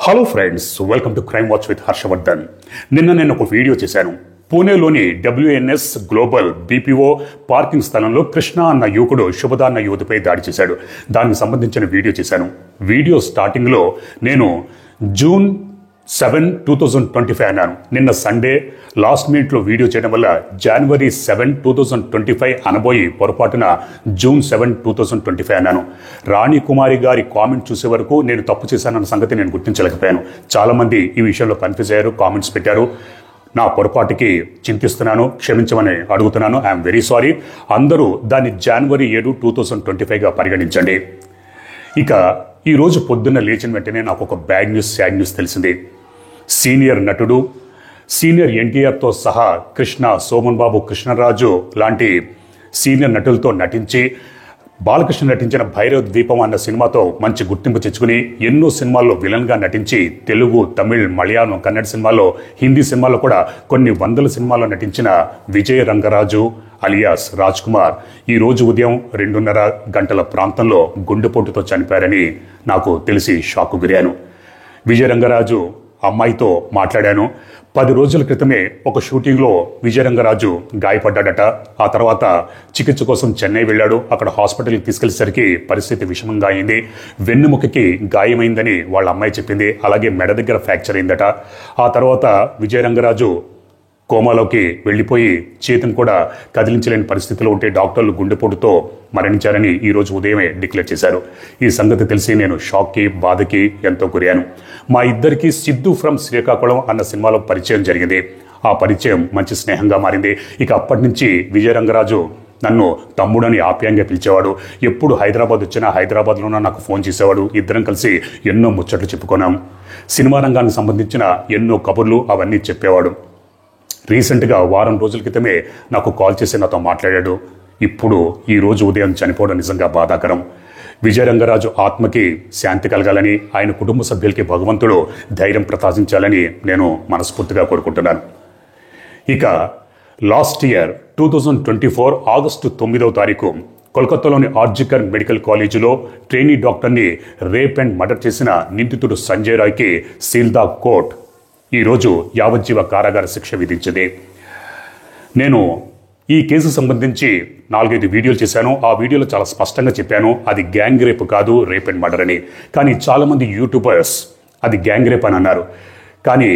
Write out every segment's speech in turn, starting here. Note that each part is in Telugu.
Hello friends, welcome to crime watch with Harshavardhan. నేను ఒక వీడియో చేశాను. పూణేలోని WNS గ్లోబల్ BPO పార్కింగ్ స్థలంలో కృష్ణ అన్న యువకుడు శుభద అన్న యువతిపై దాడి చేశాడు. దానికి సంబంధించిన వీడియో చేశాను. వీడియో స్టార్టింగ్లో నేను జూన్ 7, 2025 అన్నాను. నిన్న సండే లాస్ట్ మినిట్లో వీడియో చేయడం వల్ల జనవరి 7, 2025 అనబోయి పొరపాటున జూన్ 7, 2025 అన్నాను. రాణి కుమారి గారి కామెంట్ చూసే వరకు నేను తప్పు చేశానన్న సంగతి నేను గుర్తించలేకపోయాను. చాలామంది ఈ విషయంలో కన్ఫ్యూజ్ అయ్యారు, కామెంట్స్ పెట్టారు. నా పొరపాటుకి చింతిస్తున్నాను, క్షమించమని అడుగుతున్నాను. I'm very sorry. అందరూ దాన్ని జనవరి 7, 2025గా పరిగణించండి. ఇక ఈరోజు పొద్దున్న లేచిన వెంటనే నాకు ఒక బ్యాడ్ న్యూస్, సాడ్ న్యూస్ తెలిసింది. సీనియర్ నటుడు, సీనియర్ ఎన్టీఆర్తో సహా కృష్ణ, సోమన్ బాబు, కృష్ణరాజు లాంటి సీనియర్ నటులతో నటించి బాలకృష్ణ నటించిన భైరవ ద్వీపం అన్న సినిమాతో మంచి గుర్తింపు తెచ్చుకుని ఎన్నో సినిమాల్లో విలన్గా నటించి తెలుగు, తమిళ్, మలయాళం, కన్నడ సినిమాల్లో, హిందీ సినిమాల్లో కూడా కొన్ని వందల సినిమాల్లో నటించిన విజయ రంగరాజు అలియాస్ రాజ్ కుమార్ ఈరోజు ఉదయం 2:30 గంటల ప్రాంతంలో గుండెపోటుతో చనిపోయారని నాకు తెలిసి షాకు గురాను. విజయ రంగరాజు అమ్మాయితో మాట్లాడాను. 10 రోజుల క్రితమే ఒక షూటింగ్లో విజయరంగరాజు గాయపడ్డాడట. ఆ తర్వాత చికిత్స కోసం చెన్నై వెళ్ళాడు. అక్కడ హాస్పిటల్కి తీసుకెళ్లేసరికి పరిస్థితి విషమంగా అయింది. వెన్నుముకకి గాయమైందని వాళ్ళ అమ్మాయి చెప్పింది. అలాగే మెడ దగ్గర ఫ్రాక్చర్ అయిందట. ఆ తర్వాత విజయరంగరాజు కోమాలోకి వెళ్ళిపోయి చేతిని కూడా కదిలించలేని పరిస్థితిలో ఉంటే డాక్టర్లు గుండెపోటుతో మరణించారని ఈరోజు ఉదయమే డిక్లేర్ చేశారు. ఈ సంగతి తెలిసి నేను షాక్కి, బాధకి ఎంతో గురాను. మా ఇద్దరికి సిద్ధు ఫ్రమ్ శ్రీకాకుళం అన్న సినిమాలో పరిచయం జరిగింది. ఆ పరిచయం మంచి స్నేహంగా మారింది. ఇక అప్పటి నుంచి విజయరంగరాజు నన్ను తమ్ముడని ఆప్యాయంగా పిలిచేవాడు. ఎప్పుడు హైదరాబాద్ వచ్చినా హైదరాబాద్లోనే నాకు ఫోన్ చేసేవాడు. ఇద్దరం కలిసి ఎన్నో ముచ్చట్లు చెప్పుకున్నాం. సినిమా రంగానికి సంబంధించిన ఎన్నో కబుర్లు అవన్నీ చెప్పేవాడు. రీసెంట్గా వారం రోజుల క్రితమే నాకు కాల్ చేసి నాతో మాట్లాడాడు. ఇప్పుడు ఈరోజు ఉదయం చనిపోవడం నిజంగా బాధాకరం. విజయరంగరాజు ఆత్మకి శాంతి కలగాలని, ఆయన కుటుంబ సభ్యులకి భగవంతుడు ధైర్యం ప్రసాదించాలని నేను మనస్ఫూర్తిగా కోరుకుంటున్నాను. ఇక లాస్ట్ ఇయర్ 2024 ఆగస్టు 9వ తారీఖు కోల్కతాలోని ఆర్జికర్ మెడికల్ కాలేజీలో ట్రైనీ డాక్టర్ని రేప్ అండ్ మర్డర్ చేసిన నిందితుడు సంజయ్ రాయ్కి సీల్దా కోర్ట్ ఈరోజు యావజ్జీవ కారాగార శిక్ష విధించింది. నేను ఈ కేసు సంబంధించి 4-5 వీడియోలు చేశాను. ఆ వీడియోలో చాలా స్పష్టంగా చెప్పాను, అది గ్యాంగ్ రేప్ కాదు, రేప్ అండ్ మర్డర్ అని. కానీ చాలామంది యూట్యూబర్స్ అది గ్యాంగ్ రేప్ అని అన్నారు. కానీ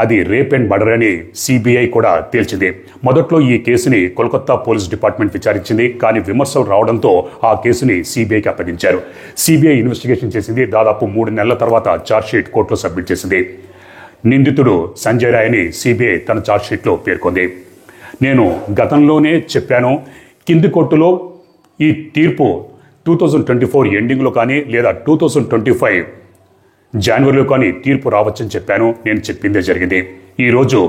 అది రేప్ అండ్ మర్డర్ అని సిబిఐ కూడా తేల్చింది. మొదట్లో ఈ కేసుని కోల్కతా పోలీస్ డిపార్ట్మెంట్ విచారించింది. కానీ విమర్శలు రావడంతో ఆ కేసుని సిబిఐకి అప్పగించారు. సిబిఐ ఇన్వెస్టిగేషన్ చేసింది. దాదాపు 3 నెలల తర్వాత ఛార్జ్షీట్ కోర్టులో సబ్మిట్ చేసింది. నిందితుడు సంజయ్ రాయ్ని సిబిఐ తన ఛార్జ్షీట్లో పేర్కొంది. నేను గతంలోనే చెప్పాను, కింది కోర్టులో ఈ తీర్పు 2024 ఎండింగ్లో కానీ లేదా 2025 జనవరిలో కానీ తీర్పు రావచ్చని చెప్పాను. నేను చెప్పిందే జరిగింది. ఈరోజు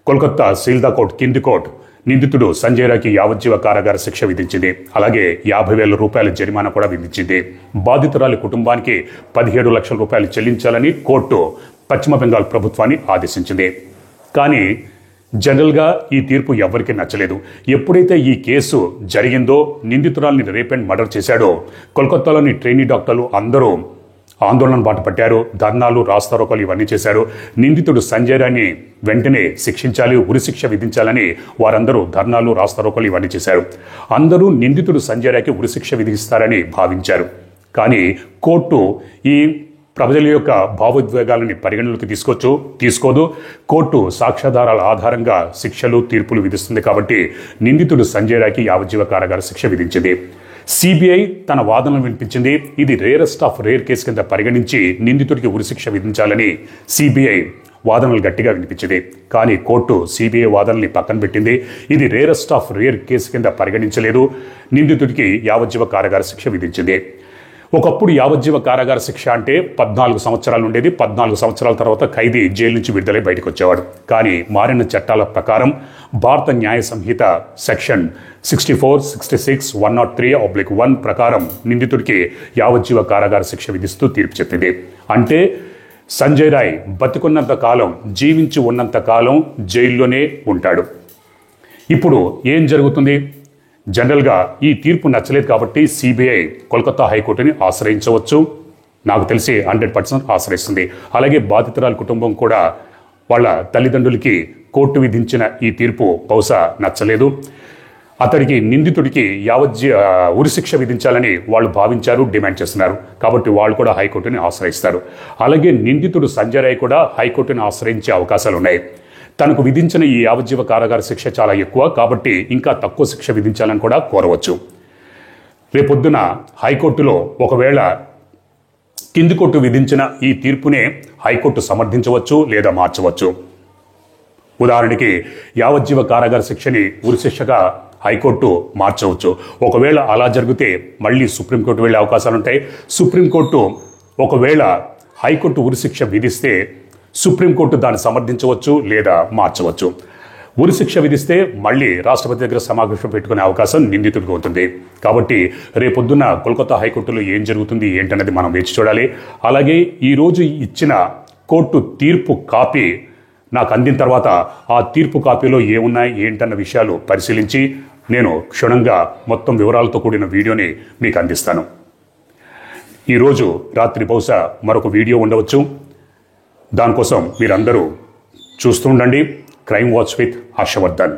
కోల్కతా సీల్దా కోర్ట్, కింది కోర్టు నిందితుడు సంజయ్ రాయ్కి యావజ్జీవ కారాగార శిక్ష విధించింది. అలాగే 50,000 రూపాయల జరిమానా కూడా విధించింది. బాధితురాలి కుటుంబానికి 17 లక్షల రూపాయలు చెల్లించాలని కోర్టు పశ్చిమ బెంగాల్ ప్రభుత్వాన్ని ఆదేశించింది. కానీ జనరల్గా ఈ తీర్పు ఎవరికీ నచ్చలేదు. ఎప్పుడైతే ఈ కేసు జరిగిందో, నిందితురాల్ని రేప్ అండ్ మర్డర్ చేశాడో, కోల్కతాలోని ట్రైనీ డాక్టర్లు అందరూ ఆందోళన బాట పట్టారు. ధర్నాలు, రాస్తారోకోలు ఇవన్నీ చేశారు. నిందితుడు సంజయ్ రాయ్ని వెంటనే శిక్షించాలి, ఉరిశిక్ష విధించాలని వారందరూ ధర్నాలు, రాస్తారోకోలు ఇవన్నీ చేశారు. అందరూ నిందితుడు సంజయ్ రాయ్కి ఉరిశిక్ష విధిస్తారని భావించారు. కానీ కోర్టు ఈ ప్రజల యొక్క భావోద్వేగాలని పరిగణలోకి తీసుకోదు. కోర్టు సాక్ష్యాధారాల ఆధారంగా శిక్షలు, తీర్పులు విధిస్తుంది. కాబట్టి నిందితుడు సంజయ్ రాయ్కి యావజ్జీవ కారాగార శిక్ష విధించింది. సిబిఐ తన వాదనలు వినిపించింది. ఇది రేరెస్ట్ ఆఫ్ రేర్ కేసు కింద పరిగణించి నిందితుడికి ఉరిశిక్ష విధించాలని సిబిఐ వాదనలు గట్టిగా వినిపించింది. కానీ కోర్టు సిబిఐ వాదనల్ని పక్కన పెట్టింది. ఇది రేరెస్ట్ ఆఫ్ రేర్ కేసు కింద పరిగణించలేదు. నిందితుడికి యావజ్జీవ కారాగార శిక్ష విధించింది. ఒకప్పుడు యావజ్జీవ కారాగార శిక్ష అంటే 14 సంవత్సరాలు ఉండేది. 14 సంవత్సరాల తర్వాత ఖైదీ జైలు నుంచి విడుదలై బయటకు వచ్చేవాడు. కానీ మారిన చట్టాల ప్రకారం భారత న్యాయ సంహిత సెక్షన్ 64, 66, 103/1 ప్రకారం నిందితుడికి యావజ్జీవ కారాగార శిక్ష విధిస్తూ తీర్పు చెప్పింది. అంటే సంజయ్ రాయ్ బతికున్నంత కాలం, జీవించి ఉన్నంత కాలం జైల్లోనే ఉంటాడు. ఇప్పుడు ఏం జరుగుతుంది? జనరల్గా ఈ తీర్పు నచ్చలేదు కాబట్టి సిబిఐ కోల్కతా హైకోర్టుని ఆశ్రయించవచ్చు. నాకు తెలిసి 100% ఆశ్రయిస్తుంది. అలాగే బాధితురాలి కుటుంబం కూడా వాళ్ళ తల్లిదండ్రులకి కోర్టు విధించిన ఈ తీర్పు బహుశా నచ్చలేదు. అతడికి నిందితుడికి ఉరిశిక్ష విధించాలని వాళ్ళు భావించారు, డిమాండ్ చేస్తున్నారు. కాబట్టి వాళ్ళు కూడా హైకోర్టుని ఆశ్రయిస్తారు. అలాగే నిందితుడు సంజయ్ రాయ్ కూడా హైకోర్టుని ఆశ్రయించే అవకాశాలు ఉన్నాయి. తనకు విధించిన ఈ యావజ్జీవ కారాగార శిక్ష చాలా ఎక్కువ కాబట్టి ఇంకా తక్కువ శిక్ష విధించాలని కూడా కోరవచ్చు. రేపొద్దున హైకోర్టులో ఒకవేళ కింది కోర్టు విధించిన ఈ తీర్పునే హైకోర్టు సమర్థించవచ్చు లేదా మార్చవచ్చు. ఉదాహరణకి యావజ్జీవ కారాగార శిక్షని ఉరిశిక్షగా హైకోర్టు మార్చవచ్చు. ఒకవేళ అలా జరిగితే మళ్ళీ సుప్రీంకోర్టు వెళ్ళే అవకాశాలు ఉంటాయి. సుప్రీంకోర్టు ఒకవేళ హైకోర్టు ఉరిశిక్ష విధిస్తే సుప్రీంకోర్టు దాన్ని సమర్థించవచ్చు లేదా మార్చవచ్చు. ఉరిశిక్ష విధిస్తే మళ్ళీ రాష్ట్రపతి దగ్గర సమావేశం పెట్టుకునే అవకాశం నిందితుడికి అవుతుంది. కాబట్టి రేపొద్దున కోల్కతా హైకోర్టులో ఏం జరుగుతుంది ఏంటనేది మనం వేచి చూడాలి. అలాగే ఈరోజు ఇచ్చిన కోర్టు తీర్పు కాపీ నాకు అందిన తర్వాత ఆ తీర్పు కాపీలో ఏమున్నాయి ఏంటన్న విషయాలు పరిశీలించి నేను క్షుణ్ణంగా మొత్తం వివరాలతో కూడిన వీడియోని మీకు అందిస్తాను. ఈరోజు రాత్రి బహుశా మరొక వీడియో ఉండవచ్చు. దానికోసం మీరందరూ చూస్తూ ఉండండి క్రైమ్ వాచ్ విత్ హర్షవర్ధన్.